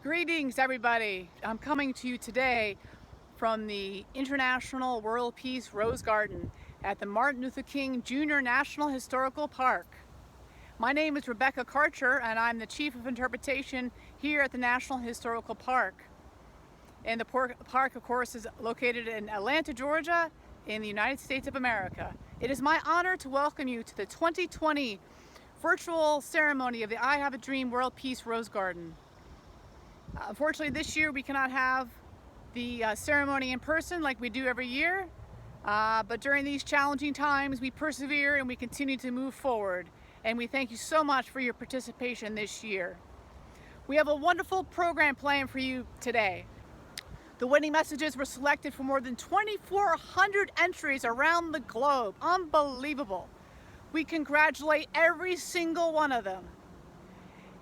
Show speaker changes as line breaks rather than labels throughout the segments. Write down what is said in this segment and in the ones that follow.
Greetings, everybody. I'm coming to you today from the International World Peace Rose Garden at the Martin Luther King Jr. National Historical Park. My name is Rebecca Karcher, and I'm the Chief of Interpretation here at the National Historical Park. And the park, of course, is located in Atlanta, Georgia, in the United States of America. It is my honor to welcome you to the 2020 virtual ceremony of the I Have a Dream World Peace Rose Garden. Unfortunately, this year we cannot have the ceremony in person like we do every year, but during these challenging times we persevere and we continue to move forward, and we thank you so much for your participation this year. We have a wonderful program planned for you today. The winning messages were selected from more than 2,400 entries around the globe. Unbelievable. We congratulate every single one of them.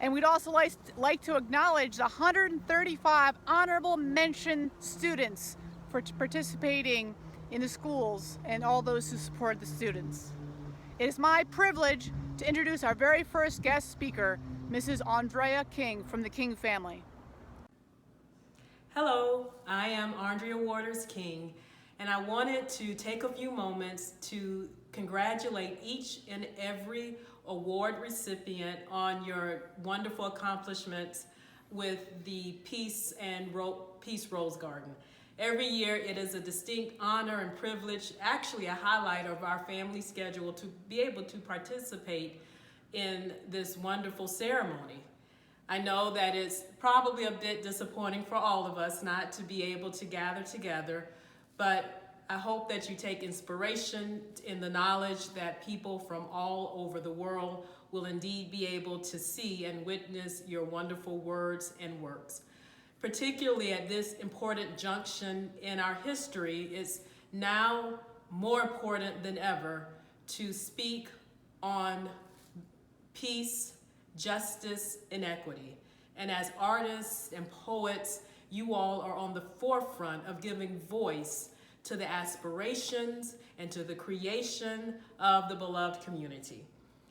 And we'd also like to acknowledge the 135 honorable mention students for participating in the schools and all those who support the students. It is my privilege to introduce our very first guest speaker, Mrs. Andrea King from the King family.
Hello, I am Andrea Waters King, and I wanted to take a few moments to congratulate each and every award recipient on your wonderful accomplishments with the Peace Rose Garden. Every year it is a distinct honor and privilege, actually a highlight of our family schedule, to be able to participate in this wonderful ceremony. I know that it's probably a bit disappointing for all of us not to be able to gather together, but I hope that you take inspiration in the knowledge that people from all over the world will indeed be able to see and witness your wonderful words and works. Particularly at this important junction in our history, it's now more important than ever to speak on peace, justice, and equity. And as artists and poets, you all are on the forefront of giving voice to the aspirations and to the creation of the beloved community.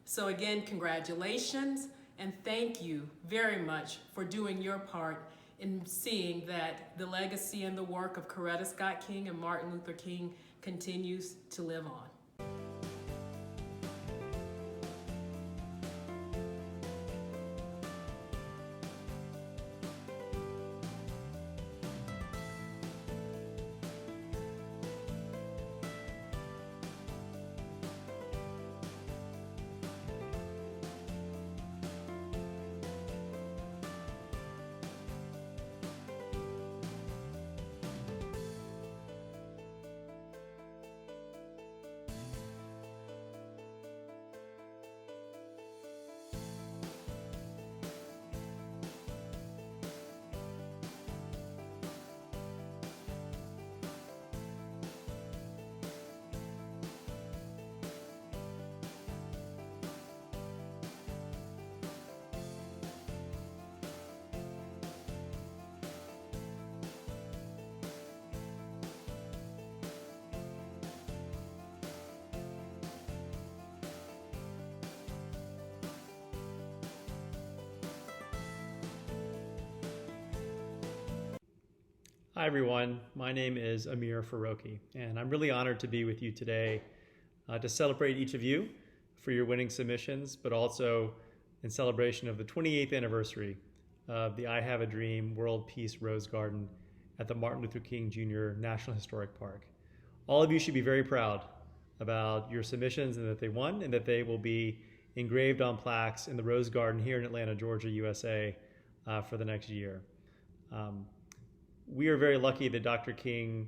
So again, congratulations, and thank you very much for doing your part in seeing that the legacy and the work of Coretta Scott King and Martin Luther King continues to live on.
Hi everyone, my name is Amir Faroki, and I'm really honored to be with you today to celebrate each of you for your winning submissions, but also in celebration of the 28th anniversary of the I Have a Dream World Peace Rose Garden at the Martin Luther King Jr. National Historic Park. All of you should be very proud about your submissions and that they won, and that they will be engraved on plaques in the Rose Garden here in Atlanta, Georgia, USA for the next year. We are very lucky that Dr. King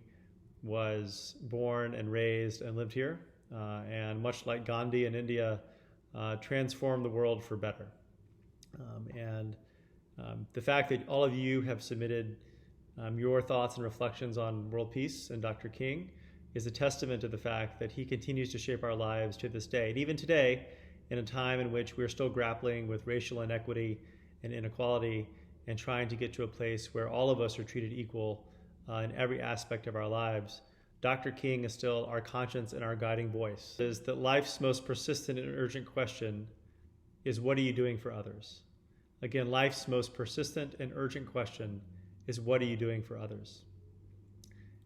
was born and raised and lived here, and much like Gandhi in India, transformed the world for better. The fact that all of you have submitted your thoughts and reflections on world peace and Dr. King is a testament to the fact that he continues to shape our lives to this day. And even today, in a time in which we're still grappling with racial inequity and inequality, and trying to get to a place where all of us are treated equal in every aspect of our lives, Dr. King is still our conscience and our guiding voice. Is that life's most persistent and urgent question is, what are you doing for others? Again, life's most persistent and urgent question is, what are you doing for others?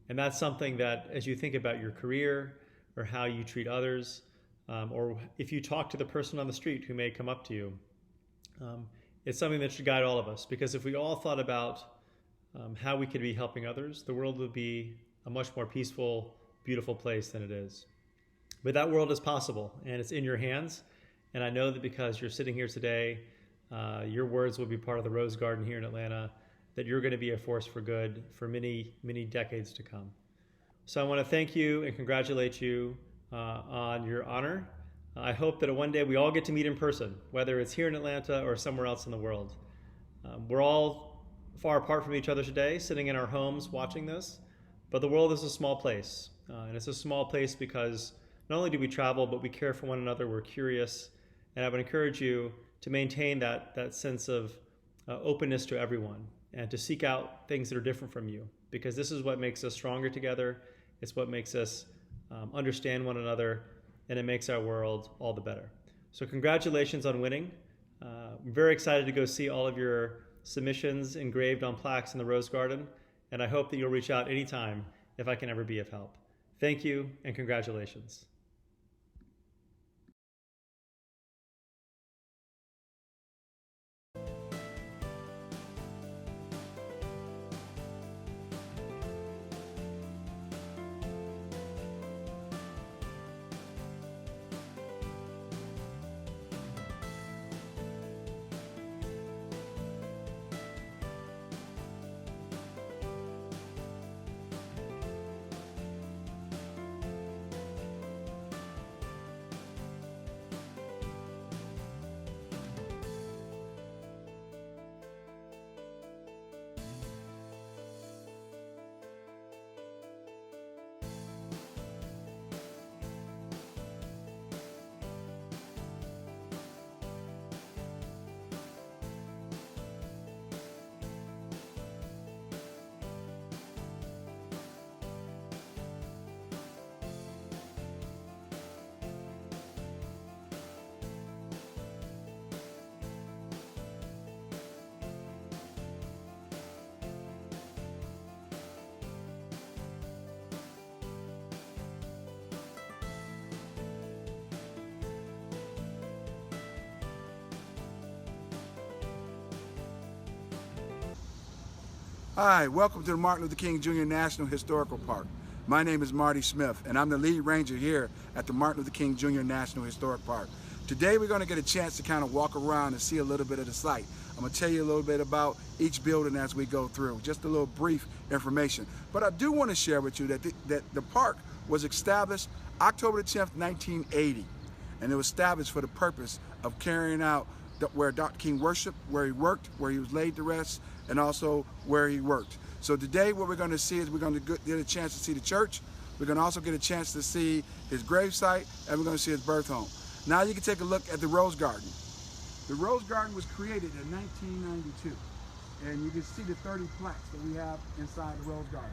And that's something that, as you think about your career or how you treat others, or if you talk to the person on the street who may come up to you, it's something that should guide all of us. Because if we all thought about how we could be helping others, the world would be a much more peaceful, beautiful place than it is. But that world is possible, and it's in your hands. And I know that because you're sitting here today, your words will be part of the Rose Garden here in Atlanta, that you're going to be a force for good for many, many decades to come. So I want to thank you and congratulate you on your honor. I hope that one day we all get to meet in person, whether it's here in Atlanta or somewhere else in the world. We're all far apart from each other today, sitting in our homes watching this, but the world is a small place. And it's a small place because not only do we travel, but we care for one another, we're curious, and I would encourage you to maintain that sense of openness to everyone and to seek out things that are different from you, because this is what makes us stronger together. It's what makes us understand one another, and it makes our world all the better. So congratulations on winning. I'm very excited to go see all of your submissions engraved on plaques in the Rose Garden, and I hope that you'll reach out anytime if I can ever be of help. Thank you and congratulations.
Hi, welcome to the Martin Luther King Jr. National Historical Park. My name is Marty Smith, and I'm the lead ranger here at the Martin Luther King Jr. National Historic Park. Today we're going to get a chance to kind of walk around and see a little bit of the site. I'm going to tell you a little bit about each building as we go through, just a little brief information. But I do want to share with you that the park was established October 10th, 1980, and it was established for the purpose of carrying out where Dr. King worshiped, where he worked, where he was laid to rest, and also where he worked. So today what we're going to see is we're going to get a chance to see the church. We're going to also get a chance to see his gravesite, and we're going to see his birth home. Now you can take a look at the Rose Garden. The Rose Garden was created in 1992, and you can see the 30 plaques that we have inside the Rose Garden.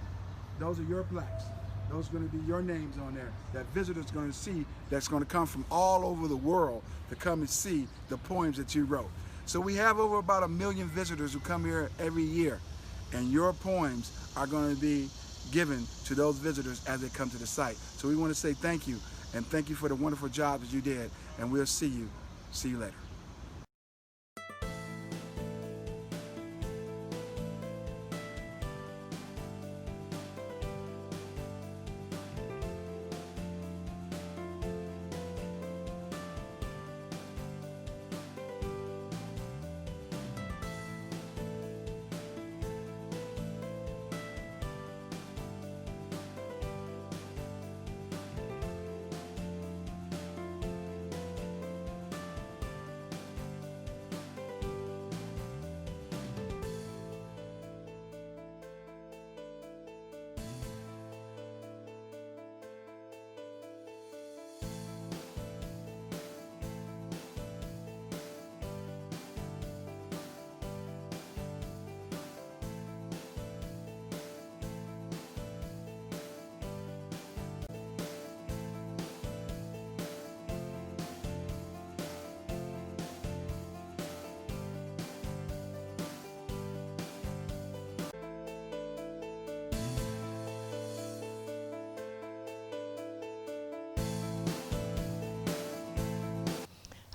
Those are your plaques. Those are going to be your names on there that visitors are going to see, that's going to come from all over the world to come and see the poems that you wrote. So we have over about 1 million visitors who come here every year, and your poems are going to be given to those visitors as they come to the site. So we want to say thank you, and thank you for the wonderful job that you did, and we'll see you later.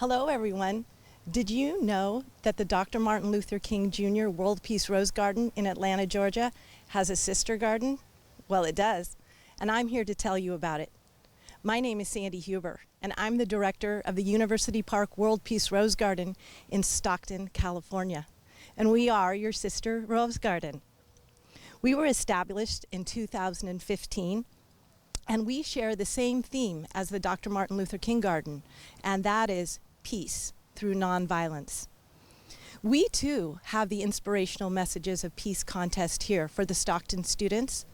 Hello, everyone. Did you know that the Dr. Martin Luther King Jr. World Peace Rose Garden in Atlanta, Georgia has a sister garden? Well, it does, and I'm here to tell you about it. My name is Sandy Huber, and I'm the director of the University Park World Peace Rose Garden in Stockton, California. And we are your sister rose garden. We were established in 2015, and we share the same theme as the Dr. Martin Luther King Garden, and that is peace through nonviolence. We too have the Inspirational Messages of Peace contest here for the Stockton students,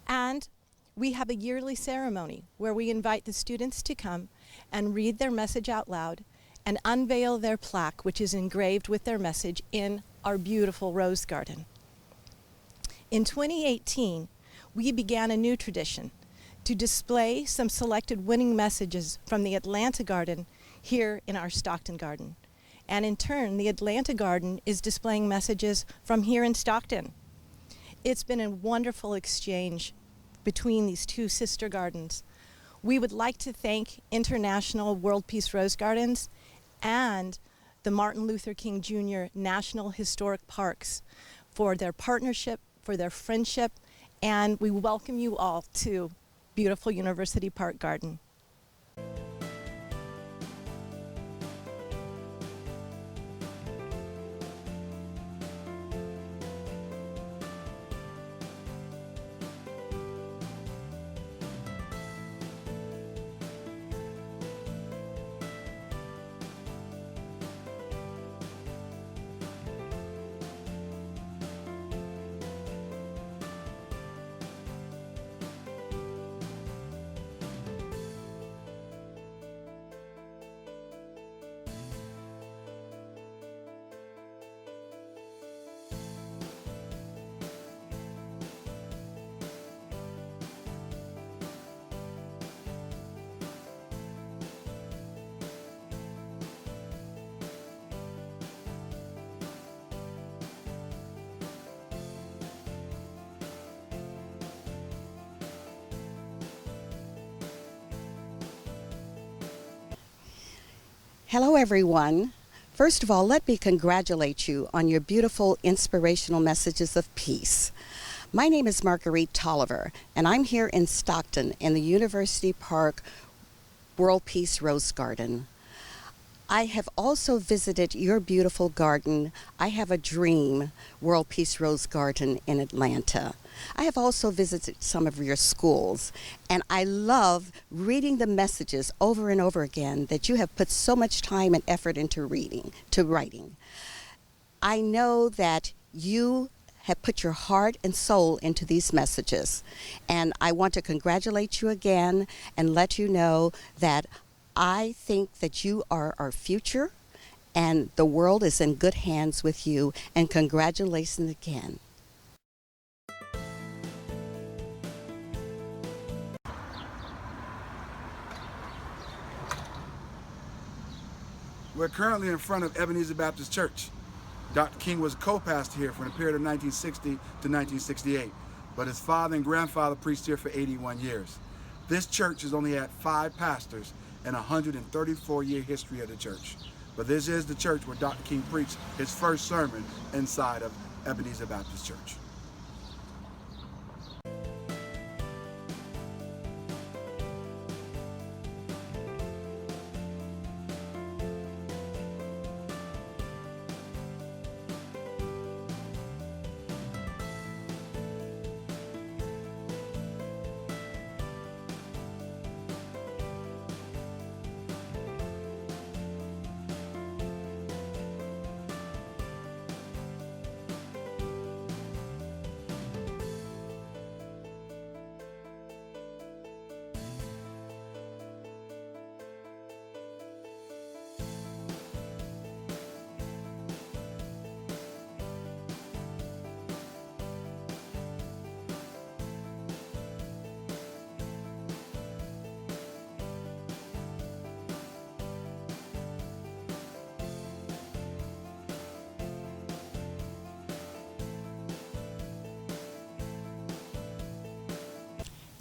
and we have a yearly ceremony where we invite the students to come and read their message out loud and unveil their plaque, which is engraved with their message in our beautiful rose garden. In 2018, we began a new tradition to display some selected winning messages from the Atlanta Garden here in our Stockton Garden. And in turn, the Atlanta Garden is displaying messages from here in Stockton. It's been a wonderful exchange between these two sister gardens. We would like to thank International World Peace Rose Gardens and the Martin Luther King Jr. National Historic Parks for their partnership, for their friendship, and we welcome you all to beautiful University Park Garden.
Hello, everyone. First of all, let me congratulate you on your beautiful inspirational messages of peace. My name is Marguerite Tolliver, and I'm here in Stockton in the University Park World Peace Rose Garden. I have also visited your beautiful garden, I Have a Dream World Peace Rose Garden in Atlanta. I have also visited some of your schools, and I love reading the messages over and over again that you have put so much time and effort into writing. I know that you have put your heart and soul into these messages, and I want to congratulate you again and let you know that I think that you are our future, and the world is in good hands with you, and congratulations again.
We're currently in front of Ebenezer Baptist Church. Dr. King was co-pastor here from the period of 1960 to 1968, but his father and grandfather preached here for 81 years. This church has only had 5 pastors and a 134-year history of the church. But this is the church where Dr. King preached his first sermon inside of Ebenezer Baptist Church.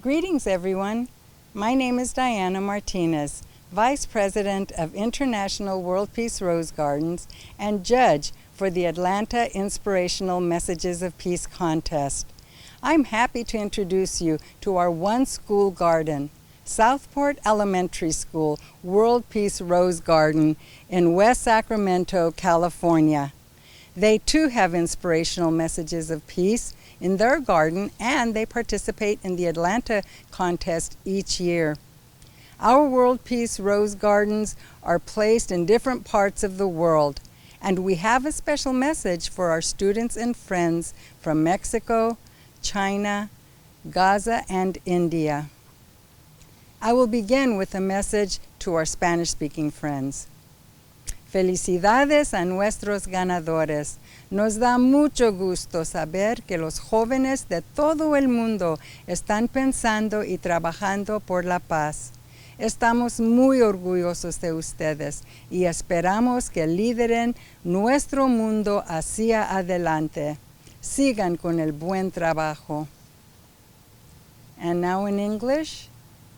Greetings, everyone. My name is Diana Martinez. Vice President of International World Peace Rose Gardens, and judge for the Atlanta Inspirational Messages of Peace contest. I'm happy to introduce you to our one school garden, Southport Elementary School World Peace Rose Garden in West Sacramento, California. They too have inspirational messages of peace in their garden, and they participate in the Atlanta contest each year. Our World Peace Rose Gardens are placed in different parts of the world, and we have a special message for our students and friends from Mexico, China, Gaza, and India. I will begin with a message to our Spanish-speaking friends. Felicidades a nuestros ganadores. Nos da mucho gusto saber que los jóvenes de todo el mundo están pensando y trabajando por la paz. Estamos muy orgullosos de ustedes y esperamos que lideren nuestro mundo hacia adelante. Sigan con el buen trabajo. And now in English.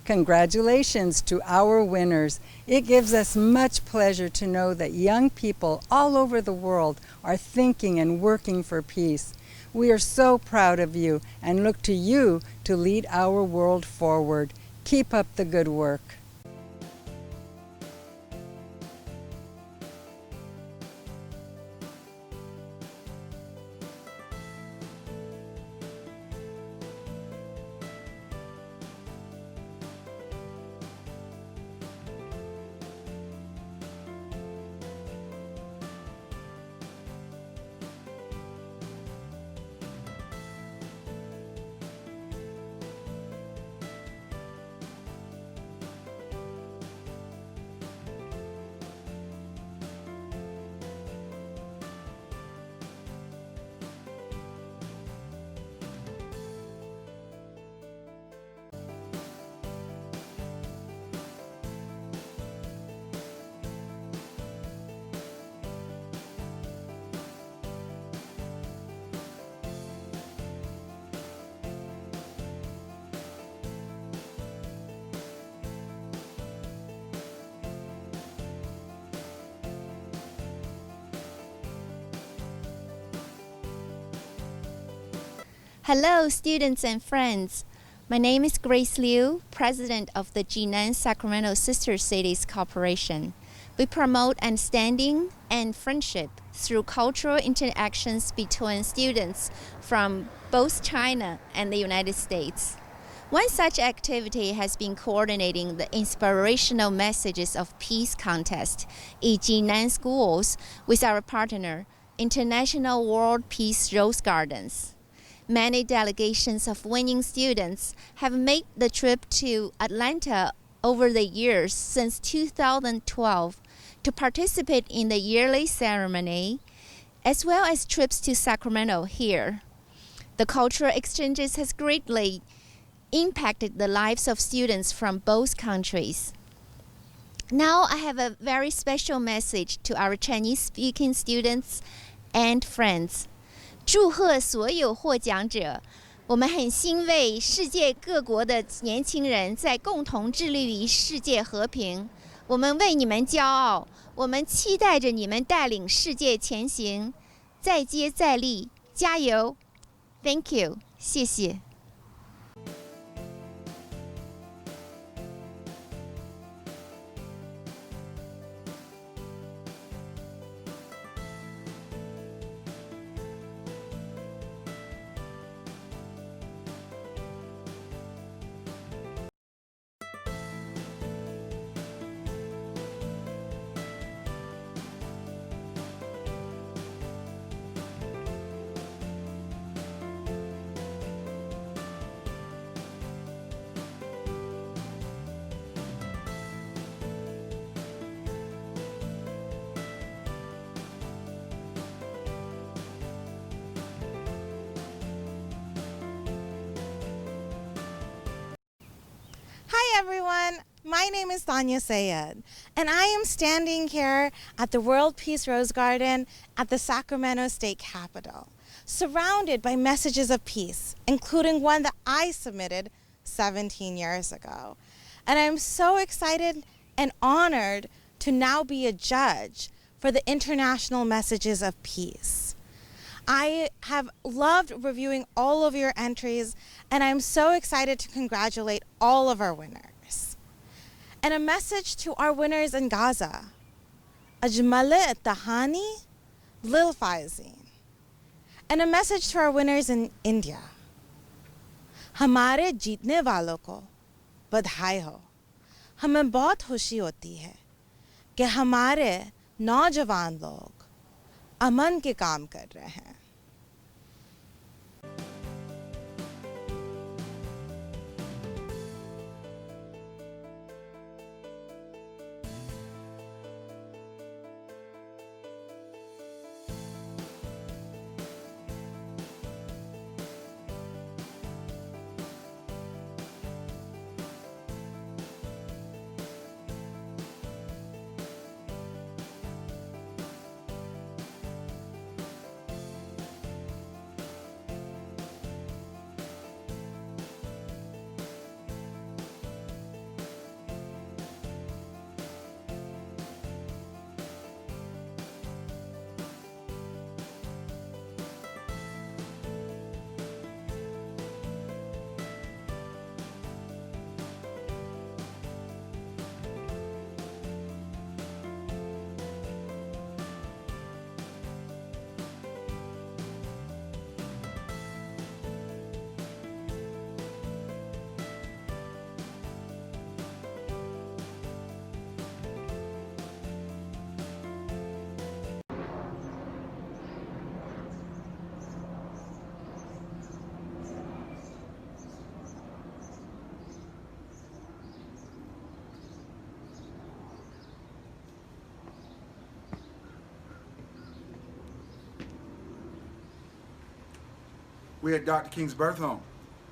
Congratulations to our winners. It gives us much pleasure to know that young people all over the world are thinking and working for peace. We are so proud of you and look to you to lead our world forward. Keep up the good work.
Hello, students and friends. My name is Grace Liu, President of the Jinan Sacramento Sister Cities Corporation. We promote understanding and friendship through cultural interactions between students from both China and the United States. One such activity has been coordinating the Inspirational Messages of Peace contest in Jinan schools with our partner, International World Peace Rose Gardens. Many delegations of winning students have made the trip to Atlanta over the years since 2012 to participate in the yearly ceremony, as well as trips to Sacramento here. The cultural exchanges has greatly impacted the lives of students from both countries. Now I have a very special message to our Chinese-speaking students and friends. 祝贺所有获奖者！我们很欣慰，世界各国的年轻人在共同致力于世界和平。我们为你们骄傲，我们期待着你们带领世界前行，再接再厉，加油 ！Thank you， 谢谢。
Hi everyone, my name is Tanya Sayed, and I am standing here at the World Peace Rose Garden at the Sacramento State Capitol, surrounded by messages of peace, including one that I submitted 17 years ago. And I'm so excited and honored to now be a judge for the International Messages of Peace. I have loved reviewing all of your entries, and I'm so excited to congratulate all of our winners. And a message to our winners in Gaza. Ajmale Tahani Lil Faizin. And a message to our winners in India. हमारे जीतने वालों को बधाई हो। हमें बहुत खुशी होती है कि हमारे नौजवान लोग अमन के काम कर रहे हैं।
We're at Dr. King's birth home.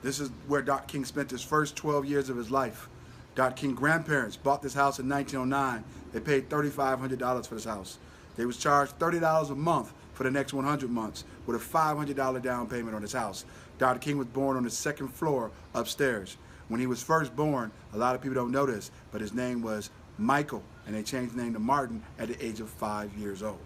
This is where Dr. King spent his first 12 years of his life. Dr. King's grandparents bought this house in 1909. They paid $3,500 for this house. They was charged $30 a month for the next 100 months with a $500 down payment on his house. Dr. King was born on the second floor upstairs. When he was first born, a lot of people don't know this, but his name was Michael, and they changed the name to Martin at the age of 5 years old.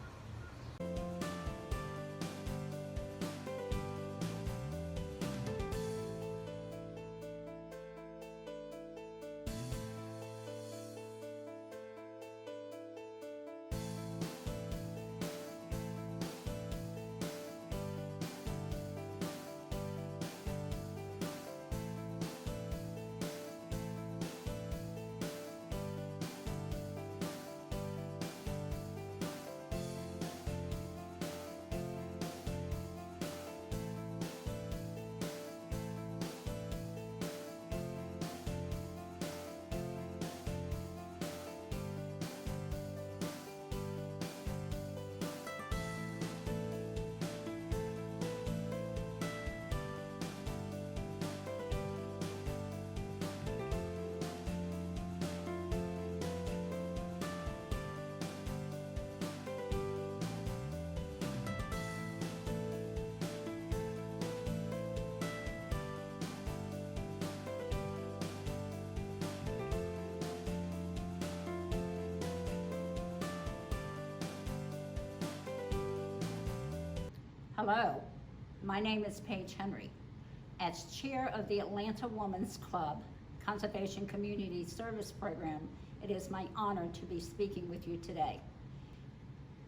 Hello, my name is Paige Henry. As chair of the Atlanta Women's Club Conservation Community Service Program, it is my honor to be speaking with you today.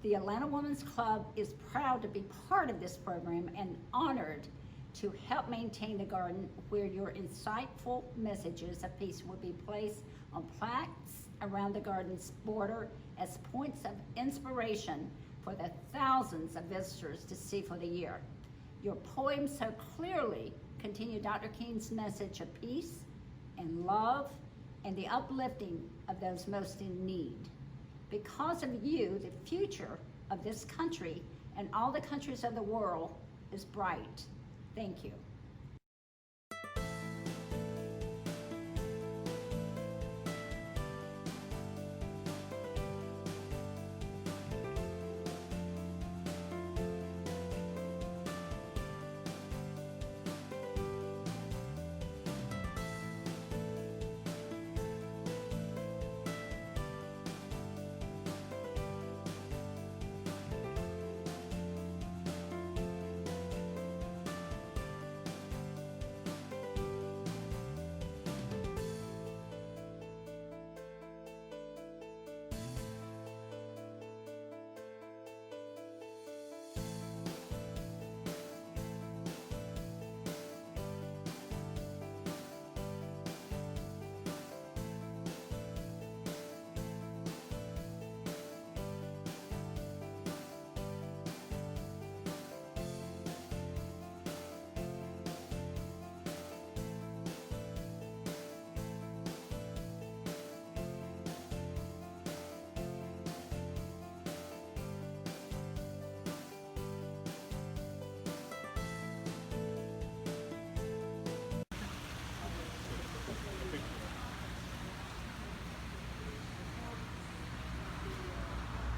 The Atlanta Women's Club is proud to be part of this program and honored to help maintain the garden where your insightful messages of peace will be placed on plaques around the garden's border as points of inspiration for the thousands of visitors to see for the year. Your poems so clearly continue Dr. King's message of peace and love and the uplifting of those most in need. Because of you, the future of this country and all the countries of the world is bright. Thank you.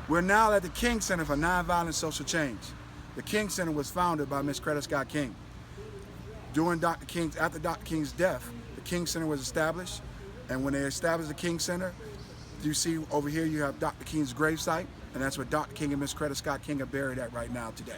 We're now at the King Center for Nonviolent Social Change. The King Center was founded by Miss Coretta Scott King. After Dr. King's death, the King Center was established, and when they established the King Center, you see over here you have Dr. King's gravesite, and that's where Dr. King and Miss Coretta Scott King are buried at right now today.